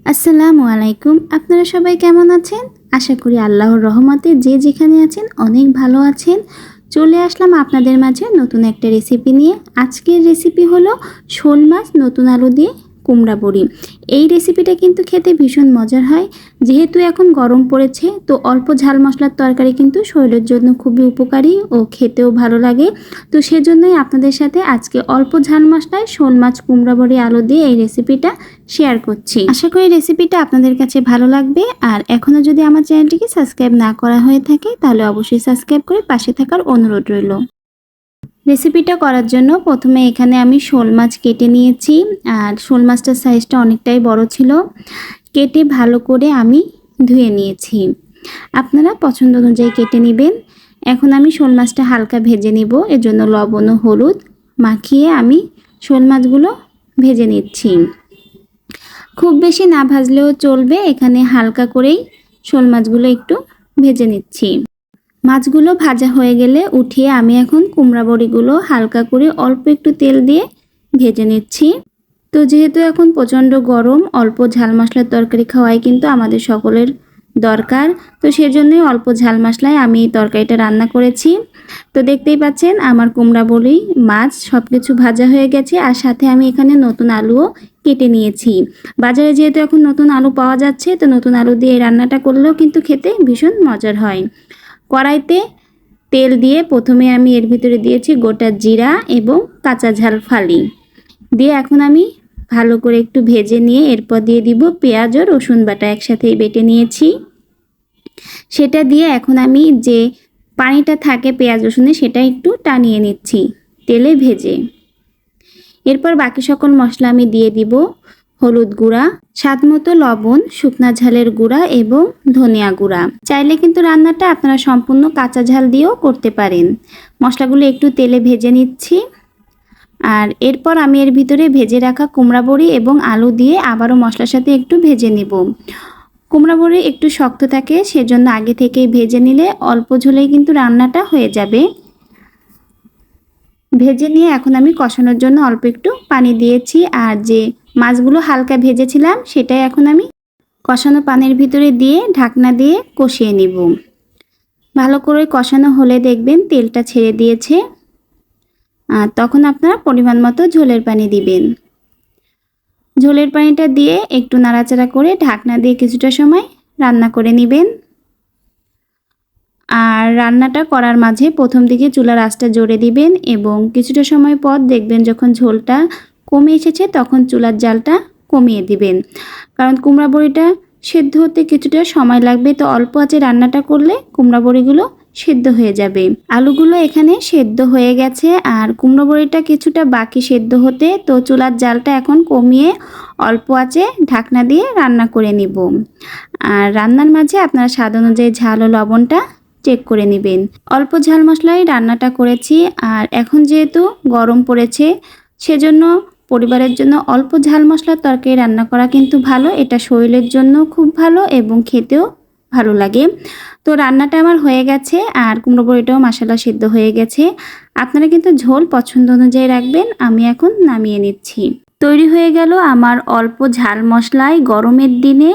আসসালামু আলাইকুম। আপনারা সবাই কেমন আছেন? আশা করি আল্লাহর রহমতে যে যেখানে আছেন অনেক ভালো আছেন। চলে আসলাম আপনাদের মাঝে নতুন একটা রেসিপি নিয়ে। আজকের রেসিপি হলো শোল মাছ নতুন আলু দিয়ে কুমড়া বড়ি। এই রেসিপিটা কিন্তু খেতে ভীষণ মজার হয়। যেহেতু এখন গরম পড়েছে তো অল্প ঝাল মশলার তরকারি কিন্তু শরীরের জন্য খুবই উপকারী ও খেতেও ভালো লাগে। তো সেজন্যই আপনাদের সাথে আজকে অল্প ঝাল মশলায় শোল মাছ কুমড়া বড়ি আলু দিয়ে এই রেসিপিটা শেয়ার করছি। আশা করি রেসিপিটা আপনাদের কাছে ভালো লাগবে। আর এখনও যদি আমার চ্যানেলটিকে সাবস্ক্রাইব না করা হয়ে থাকে তাহলে অবশ্যই সাবস্ক্রাইব করে পাশে থাকার অনুরোধ রইল। রেসিপিটা করার জন্য প্রথমে এখানে আমি শোল মাছ কেটে নিয়েছি। আর শোল মাছটার সাইজটা অনেকটাই বড় ছিল। কেটে ভালো করে আমি ধুয়ে নিয়েছি। আপনারা পছন্দ অনুযায়ী কেটে নেবেন। এখন আমি শোল মাছটা হালকা ভেজে নিব। এর জন্য লবণ ও হলুদ মাখিয়ে আমি শোল মাছগুলো ভেজে নিচ্ছি। খুব বেশি না ভাজলেও চলবে, এখানে হালকা করেই শোল মাছগুলো একটু ভেজে নিচ্ছি। মাছগুলো ভাজা হয়ে গেলে উঠিয়ে আমি এখন কুমড়া বড়িগুলো হালকা করে অল্প একটু তেল দিয়ে ভেজে নিচ্ছি। তো যেহেতু এখন প্রচণ্ড গরম, অল্প ঝাল মশলার তরকারি খাওয়াই কিন্তু আমাদের সকলের দরকার। তো সেজন্যই অল্প ঝাল মশলায় আমি এই তরকারিটা রান্না করেছি। তো দেখতেই পাচ্ছেন আমার কুমড়া বড়ি, মাছ সব কিছু ভাজা হয়ে গেছে। আর সাথে আমি এখানে নতুন আলুও কেটে নিয়েছি। বাজারে যেহেতু এখন নতুন আলু পাওয়া যাচ্ছে তো নতুন আলু দিয়ে এই রান্নাটা করলেও কিন্তু খেতে ভীষণ মজার হয়। কড়াইতে তেল দিয়ে প্রথমে আমি এর ভিতরে দিয়েছি গোটা জিরা এবং কাঁচা ঝাল ফালি দিয়ে এখন আমি ভালো করে একটু ভেজে নিয়ে এরপর দিয়ে দিব পেঁয়াজ ও রসুন বাটা একসাথেই বেটে নিয়েছি। সেটা দিয়ে এখন আমি যে পানিটা থাকে পেঁয়াজ রসুনে সেটা একটু টানিয়ে নিচ্ছি তেলে ভেজে। এরপর বাকি সকল মশলা আমি দিয়ে দিব হলুদ গুঁড়া, স্বাদ মতো লবণ, শুকনা ঝালের গুঁড়া এবং ধনিয়া গুঁড়া। চাইলে কিন্তু রান্নাটা আপনারা সম্পূর্ণ কাঁচা ঝাল দিয়েও করতে পারেন। মশলাগুলো একটু তেলে ভেজে নিচ্ছি। আর এরপর আমি এর ভিতরে ভেজে রাখা কুমড়া বড়ি এবং আলু দিয়ে আবারও মশলার সাথে একটু ভেজে নেব। কুমড়া বড়ি একটু শক্ত থাকে, সেজন্য আগে থেকেই ভেজে নিলে অল্প ঝোলেই কিন্তু রান্নাটা হয়ে যাবে। ভেজে নিয়ে এখন আমি কষানোর জন্য অল্প একটু পানি দিয়েছি। আর যে মাছগুলো হালকা ভেজেছিলাম সেটাই এখন আমি কষানো পানির ভিতরে দিয়ে ঢাকনা দিয়ে কষিয়ে নিব। ভালো করে কষানো হলে দেখবেন তেলটা ছেড়ে দিয়েছে। আর তখন আপনারা পরিমাণ মতো ঝোলের পানি দিবেন। ঝোলের পানিটা দিয়ে একটু নাড়াচাড়া করে ঢাকনা দিয়ে কিছুটা সময় রান্না করে নেবেন। আর রান্নাটা করার মাঝে প্রথম দিকে চুলার আঁচটা জোরে দিবেন এবং কিছুটা সময় পর দেখবেন যখন ঝোলটা কমে এসেছে তখন চুলার জালটা কমিয়ে দিবেন। কারণ কুমড়া বড়িটা সেদ্ধ হতে কিছুটা সময় লাগবে, তো অল্প আঁচে রান্নাটা করলে কুমড়া বড়িগুলো সেদ্ধ হয়ে যাবে। আলুগুলো এখানে সেদ্ধ হয়ে গেছে আর কুমড়ো বড়িটা কিছুটা বাকি সেদ্ধ হতে, তো চুলার জালটা এখন কমিয়ে অল্প আঁচে ঢাকনা দিয়ে রান্না করে নিব। আর রান্নার মাঝে আপনারা স্বাদ অনুযায়ী ঝাল ও লবণটা চেক করে নেবেন। অল্প ঝাল মশলায় রান্নাটা করেছি। আর এখন যেহেতু গরম পড়েছে সেজন্য পরিবারের জন্য অল্প ঝাল মশলার তরকারি রান্না করা কিন্তু ভালো। এটা শরীরের জন্য খুব ভালো এবং খেতেও ভালো লাগে। তো রান্নাটা আমার হয়ে গেছে আর কুমড়ো বড়িটাও মাশাআল্লাহ সিদ্ধ হয়ে গেছে। আপনারা কিন্তু ঝোল পছন্দ অনুযায়ী রাখবেন। আমি এখন নামিয়ে নিচ্ছি। তৈরি হয়ে গেল আমার অল্প ঝাল মশলায় গরমের দিনে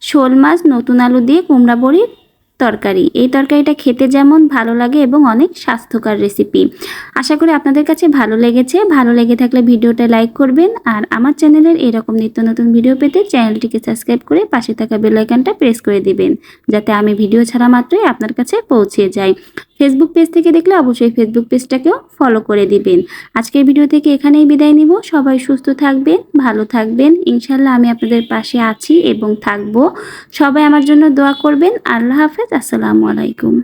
শোল মাছ নতুন আলু দিয়ে কুমড়া বড়ির তরকারি। এই তরকারিটা খেতে যেমন ভালো লাগে এবং অনেক স্বাস্থ্যকর রেসিপি। আশা করি আপনাদের কাছে ভালো লেগেছে। ভালো লেগে থাকলে ভিডিওটা লাইক করবেন। আর আমার চ্যানেলের এরকম নিত্য নতুন ভিডিও পেতে চ্যানেলটিকে সাবস্ক্রাইব করে পাশে থাকা বেল আইকনটা প্রেস করে দিবেন, যাতে আমি ভিডিও ছাড়া মাত্রই আপনার কাছে পৌঁছে যায়। ফেসবুক পেজ থেকে দেখলে অবশ্যই ফেসবুক পেজটাকেও ফলো করে দিবেন। আজকের ভিডিও থেকে এখানেই বিদায় নিব। সবাই সুস্থ থাকবেন, ভালো থাকবেন। ইনশাল্লাহ আমি আপনাদের পাশে আছি এবং থাকবো। সবাই আমার জন্য দোয়া করবেন। আল্লাহ হাফেজ। আসসালামু আলাইকুম।